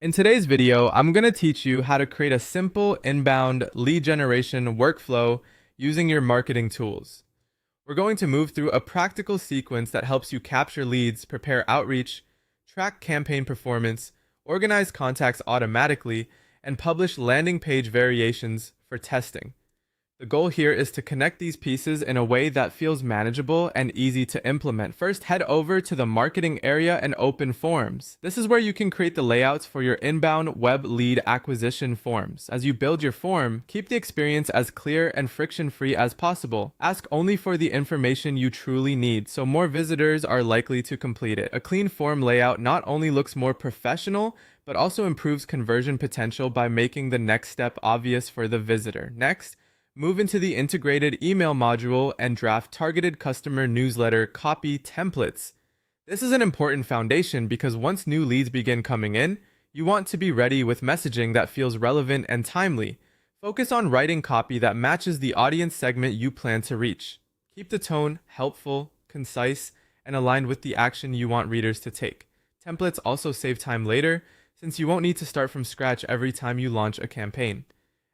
In today's video, I'm going to teach you how to create a simple inbound lead generation workflow using your marketing tools. We're going to move through a practical sequence that helps you capture leads, prepare outreach, track campaign performance, organize contacts automatically, and publish landing page variations for testing. The goal here is to connect these pieces in a way that feels manageable and easy to implement. First, head over to the marketing area and open forms. This is where you can create the layouts for your inbound web lead acquisition forms. As you build your form, keep the experience as clear and friction-free as possible. Ask only for the information you truly need, so more visitors are likely to complete it. A clean form layout not only looks more professional, but also improves conversion potential by making the next step obvious for the visitor. Next, move into the integrated email module and draft targeted customer newsletter copy templates. This is an important foundation because once new leads begin coming in, you want to be ready with messaging that feels relevant and timely. Focus on writing copy that matches the audience segment you plan to reach. Keep the tone helpful, concise, and aligned with the action you want readers to take. Templates also save time later, since you won't need to start from scratch every time you launch a campaign.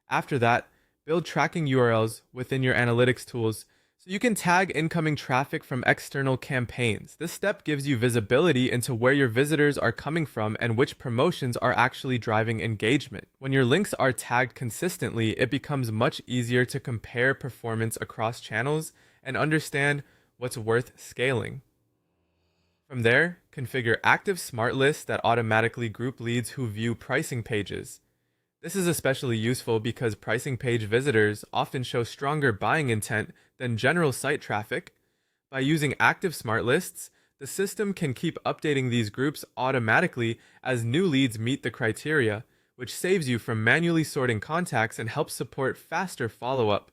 After that, build tracking URLs within your analytics tools so you can tag incoming traffic from external campaigns. This step gives you visibility into where your visitors are coming from and which promotions are actually driving engagement. When your links are tagged consistently, it becomes much easier to compare performance across channels and understand what's worth scaling. From there, configure active smart lists that automatically group leads who view pricing pages. This is especially useful because pricing page visitors often show stronger buying intent than general site traffic. By using active smart lists, the system can keep updating these groups automatically as new leads meet the criteria, which saves you from manually sorting contacts and helps support faster follow-up.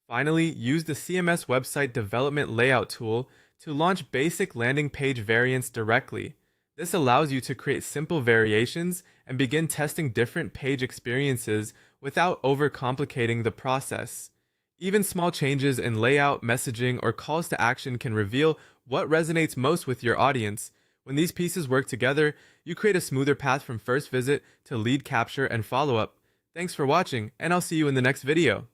Finally, use the CMS website development layout tool to launch basic landing page variants directly. This allows you to create simple variations and begin testing different page experiences without overcomplicating the process. Even small changes in layout, messaging, or calls to action can reveal what resonates most with your audience. When these pieces work together, you create a smoother path from first visit to lead capture and follow-up. Thanks for watching, and I'll see you in the next video.